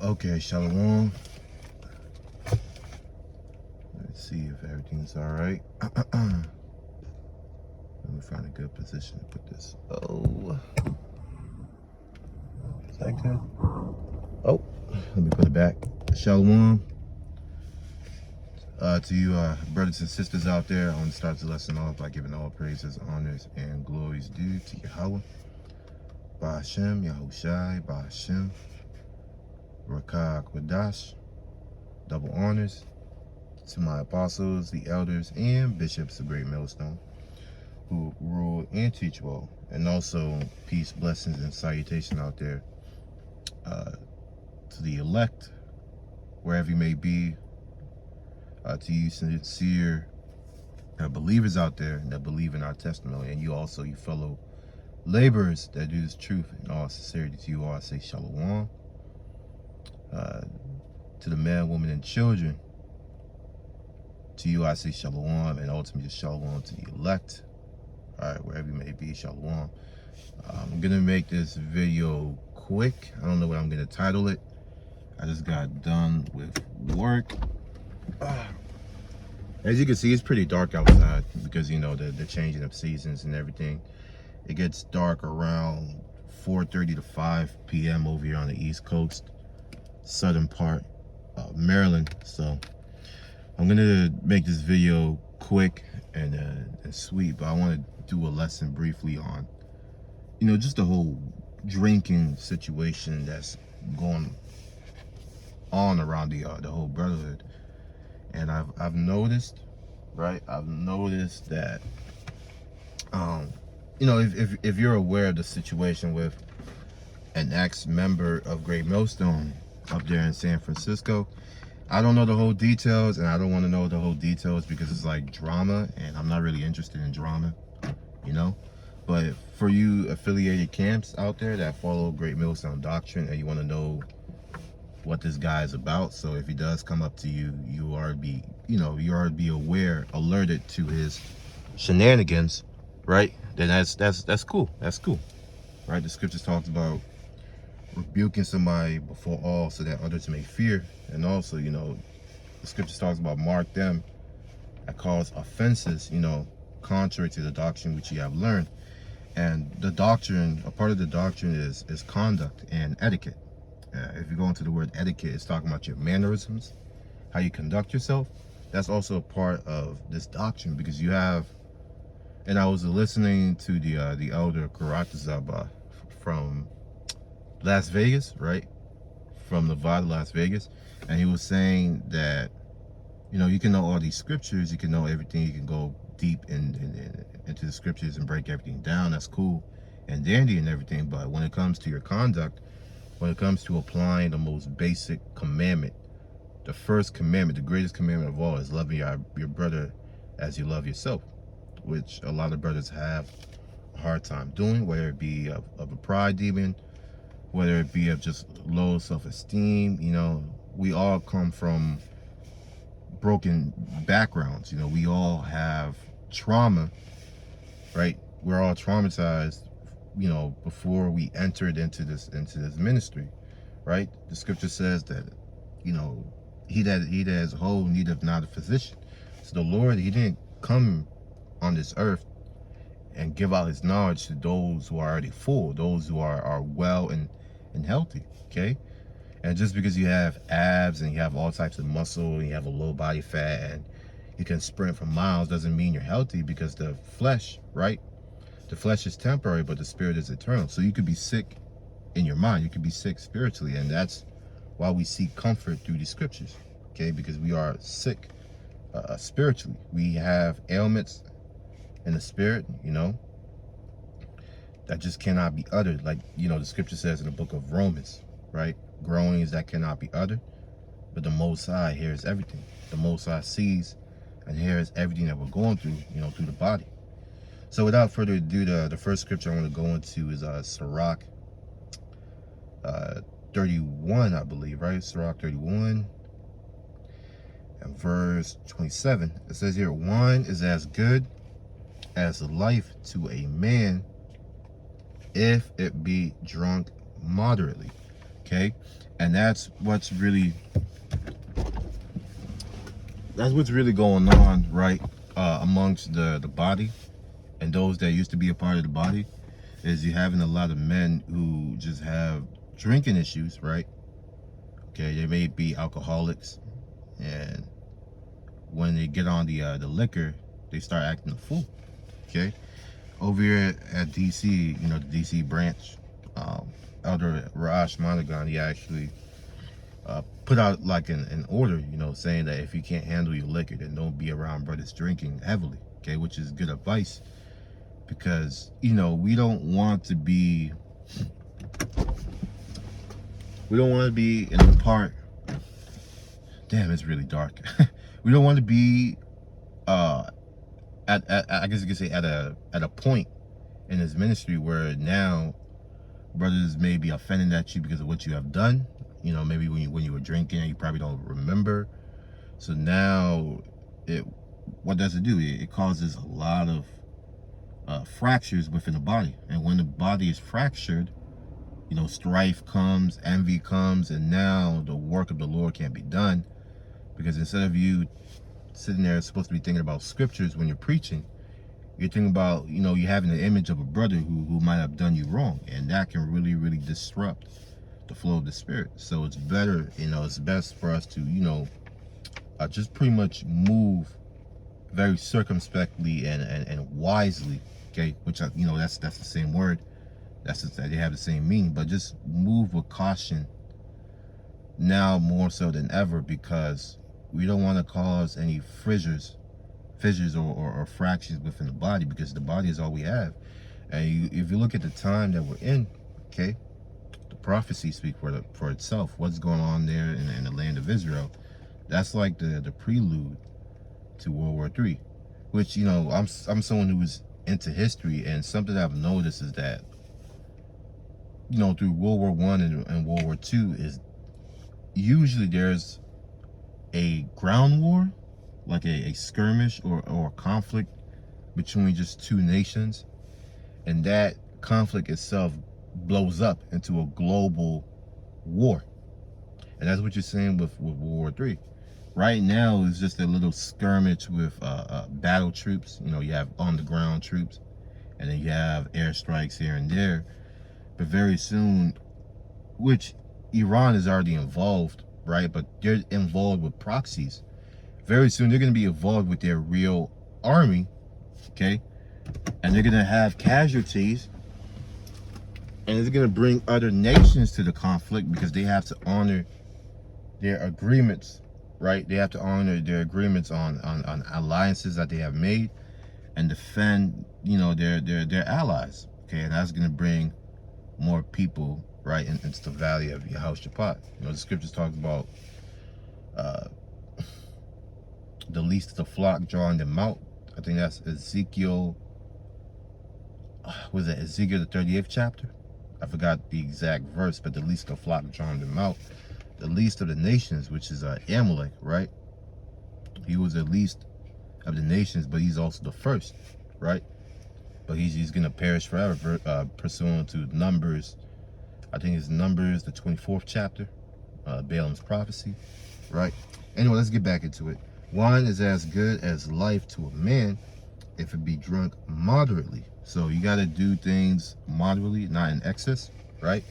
Okay, Shalom. Let's see if everything's all right. Let me find a good position to put this. Oh, is that good? Oh, let me put it back. Shalom. To you brothers and sisters out there, I want to start the lesson off by giving all praises, honors, and glories due to Yahweh. Ba'ashem, Yahushai, Ba'ashem, Rakah Kwadash. Double honors to my apostles, the elders, and bishops of Great Millstone, who rule and teach well. And also peace, blessings, and salutation out there to the elect, wherever you may be, to you sincere believers out there that believe in our testimony, and you also, you fellow laborers that do this truth in all sincerity. To you all I say shalom. To the men, women, and children, to you I say shalom, and ultimately shalom to the elect. All right, wherever you may be, shalom. I'm gonna make this video quick. I don't know what I'm gonna title it. I just got done with work. As you can see, it's pretty dark outside because, you know, the changing of seasons and everything. It gets dark around 4:30 to 5 p.m. over here on the East Coast, southern part of Maryland. So I'm gonna make this video quick and sweet, but I want to do a lesson briefly on, you know, just the whole drinking situation that's going on around the whole brotherhood. And I've noticed, right? I've noticed that, you know, if you're aware of the situation with an ex-member of Great Millstone up there in San Francisco, I don't know the whole details, and I don't want to know the whole details because it's like drama, and I'm not really interested in drama, you know. But for you affiliated camps out there that follow Great Millstone doctrine and you want to know what this guy is about, so if he does come up to you, you are to be aware, alerted to his shenanigans, right? Then that's cool. That's cool, right? The scriptures talks about rebuking somebody before all, so that others may fear. And also, you know, the scriptures talks about mark them that cause offenses, you know, contrary to the doctrine which you have learned. And the doctrine, a part of the doctrine is conduct and etiquette. If you go into the word etiquette, it's talking about your mannerisms, how you conduct yourself. That's also a part of this doctrine, because you have, and I was listening to the elder Karatazaba from Las Vegas, right? From Nevada, Las Vegas. And he was saying that, you know, you can know all these scriptures, you can know everything, you can go deep into the scriptures and break everything down. That's cool and dandy and everything. But when it comes to your conduct, when it comes to applying the most basic commandment, the first commandment, the greatest commandment of all, is loving your brother as you love yourself, which a lot of brothers have a hard time doing, whether it be of a pride demon, whether it be of just low self-esteem. You know, we all come from broken backgrounds. You know, we all have trauma, right? We're all traumatized, you know, before we entered into this ministry, right? The scripture says that, you know, he that is whole needeth not a physician. So the Lord, he didn't come on this earth and give out his knowledge to those who are already full, those who are well and healthy, okay? And just because you have abs and you have all types of muscle and you have a low body fat and you can sprint for miles doesn't mean you're healthy, because the flesh, right? The flesh is temporary, but the spirit is eternal. So you could be sick in your mind, you could be sick spiritually, and that's why we seek comfort through these scriptures, okay? Because we are sick spiritually. We have ailments in the spirit, you know, that just cannot be uttered. Like, you know, the scripture says in the book of Romans, right? Groanings that cannot be uttered, but the Most High hears everything. The Most High sees and hears everything that we're going through, you know, through the body. So without further ado, the first scripture I want to go into is Sirach 31, I believe, right? Sirach 31 and verse 27. It says here, wine is as good as life to a man if it be drunk moderately. Okay, and that's what's really going on, right, amongst the body and those that used to be a part of the body, is you having a lot of men who just have drinking issues, right? Okay, they may be alcoholics, and when they get on the liquor, they start acting a fool. Okay, over here at DC, you know, the DC branch, Elder Raj Monaghan, he actually put out like an order, you know, saying that if you can't handle your liquor, then don't be around brothers drinking heavily. Okay, which is good advice, because you know we don't want to be in a part. Damn, it's really dark. We don't want to be at I guess you could say at a point in his ministry where now brothers may be offended at you because of what you have done. You know, maybe when you were drinking, you probably don't remember. So now, what does it do? It causes a lot of fractures within the body, and when the body is fractured, you know, strife comes, envy comes, and now the work of the Lord can't be done, because instead of you sitting there supposed to be thinking about scriptures when you're preaching, you're thinking about, you know, you having an image of a brother who might have done you wrong, and that can really disrupt the flow of the spirit. So it's better, you know, it's best for us to, you know, just pretty much move very circumspectly and wisely. Okay, which you know, that's the same word, they have the same meaning, but just move with caution now more so than ever, because we don't want to cause any fissures or fractures within the body, because the body is all we have. And if you look at the time that we're in, okay, the prophecy speaks for itself. What's going on there in the land of Israel, that's like the prelude to World War III, which, you know, I'm someone who's into history, and something that I've noticed is that, you know, through World War I and World War II, is usually there's a ground war, like a skirmish or a conflict between just two nations, and that conflict itself blows up into a global war. And that's what you're saying with World War III. Right now, it's just a little skirmish with battle troops. You know, you have on the ground troops, and then you have airstrikes here and there. But very soon, which Iran is already involved, right? But they're involved with proxies. Very soon, they're going to be involved with their real army, okay? And they're going to have casualties, and it's going to bring other nations to the conflict, because they have to honor their agreements, right? They have to honor their agreements on alliances that they have made, and defend, you know, their allies, okay? And that's going to bring more people, right, into the valley of Yehoshaphat. You know, the scriptures talk about the least of the flock drawing them out. I think that's Ezekiel, was it Ezekiel the 38th chapter? I forgot the exact verse, but the least of the flock drawing them out. The least of the nations, which is Amalek, right? He was the least of the nations, but he's also the first, right? But he's going to perish forever, pursuant to Numbers. I think it's Numbers, the 24th chapter, Balaam's prophecy, right? Anyway, let's get back into it. Wine is as good as life to a man if it be drunk moderately. So you got to do things moderately, not in excess, right?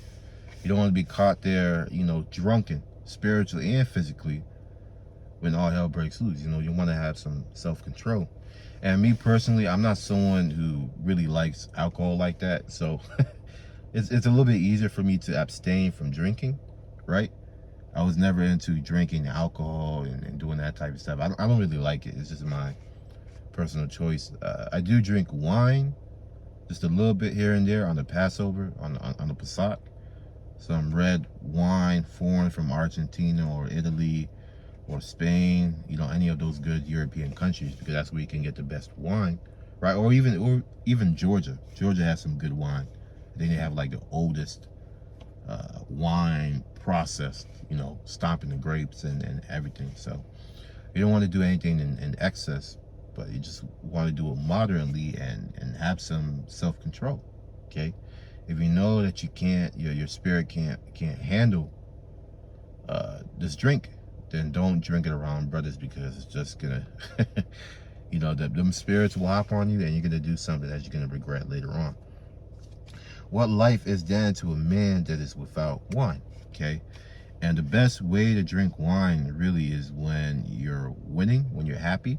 You don't want to be caught there, you know, drunken, spiritually and physically, when all hell breaks loose. You know, you want to have some self-control. And me personally, I'm not someone who really likes alcohol like that. So it's a little bit easier for me to abstain from drinking, right? I was never into drinking alcohol and doing that type of stuff. I don't really like it. It's just my personal choice. I do drink wine, just a little bit here and there on the Passover, on the Pesach. Some red wine, foreign, from Argentina or Italy or Spain, you know, any of those good European countries, because that's where you can get the best wine, right? Or even Georgia. Georgia has some good wine. Then they have like the oldest wine processed, you know, stomping the grapes and everything. So you don't want to do anything in excess, but you just want to do it moderately and have some self-control, okay? If you know that you can't, your spirit can't handle this drink, then don't drink it around brothers, because it's just gonna, you know, them spirits will hop on you, and you're gonna do something that you're gonna regret later on. What life is then to a man that is without wine? Okay, and the best way to drink wine really is when you're winning, when you're happy,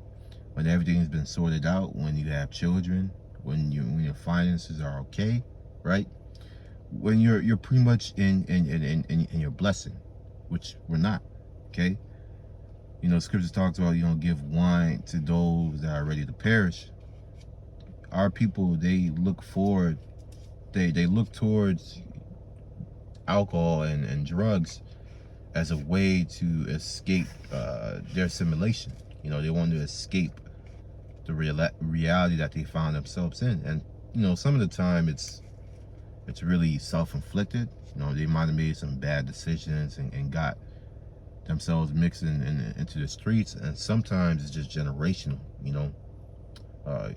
when everything's been sorted out, when you have children, when your finances are okay, right? When you're pretty much in your blessing, which we're not. Okay, you know, scriptures talks about, you know, give wine to those that are ready to perish. Our people, they look forward, they look towards alcohol and drugs as a way to escape their assimilation. You know, they want to escape the reality that they found themselves in. And you know, some of the time it's really self-inflicted. You know, they might have made some bad decisions and got themselves mixing into the streets. And sometimes it's just generational. You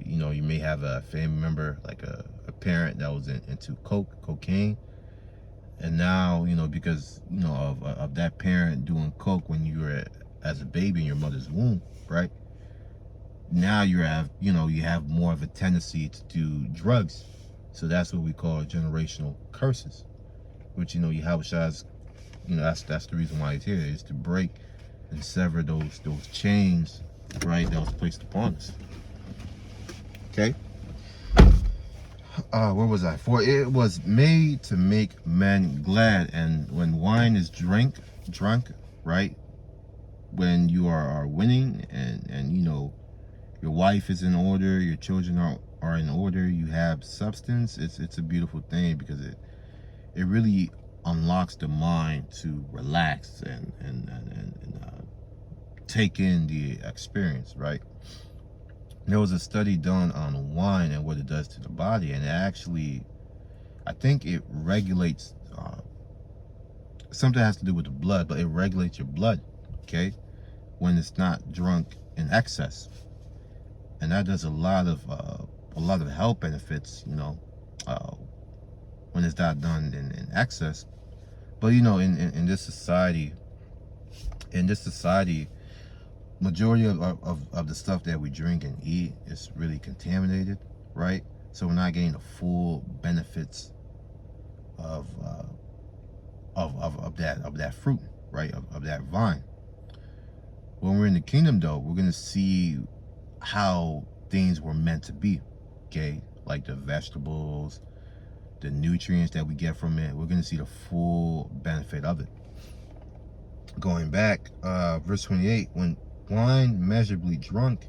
know, you may have a family member, like a parent that was into cocaine, and now, you know, because, you know, of that parent doing coke when you were as a baby in your mother's womb, right? Now you have more of a tendency to do drugs. So that's what we call generational curses, which, you know, Yahweh, you know, that's the reason why he's here, is to break and sever those chains, right, that was placed upon us. Okay. Where was I? For it was made to make men glad, and when wine is drunk, right? When you are winning, and you know, your wife is in order, your children are in order, you have substance. It's a beautiful thing, because it really unlocks the mind to relax and take in the experience, right? There was a study done on wine and what it does to the body, and it actually, I think it regulates, something has to do with the blood, but it regulates your blood, okay, when it's not drunk in excess. And that does a lot of health benefits, you know, when it's not done in excess. But you know, in this society, majority of the stuff that we drink and eat is really contaminated, right? So we're not getting the full benefits of that fruit, right? Of that vine. When we're in the kingdom, though, we're gonna see how things were meant to be, okay? Like the vegetables, the nutrients that we get from it. We're gonna see the full benefit of it. Going back, verse 28, when wine measurably drunk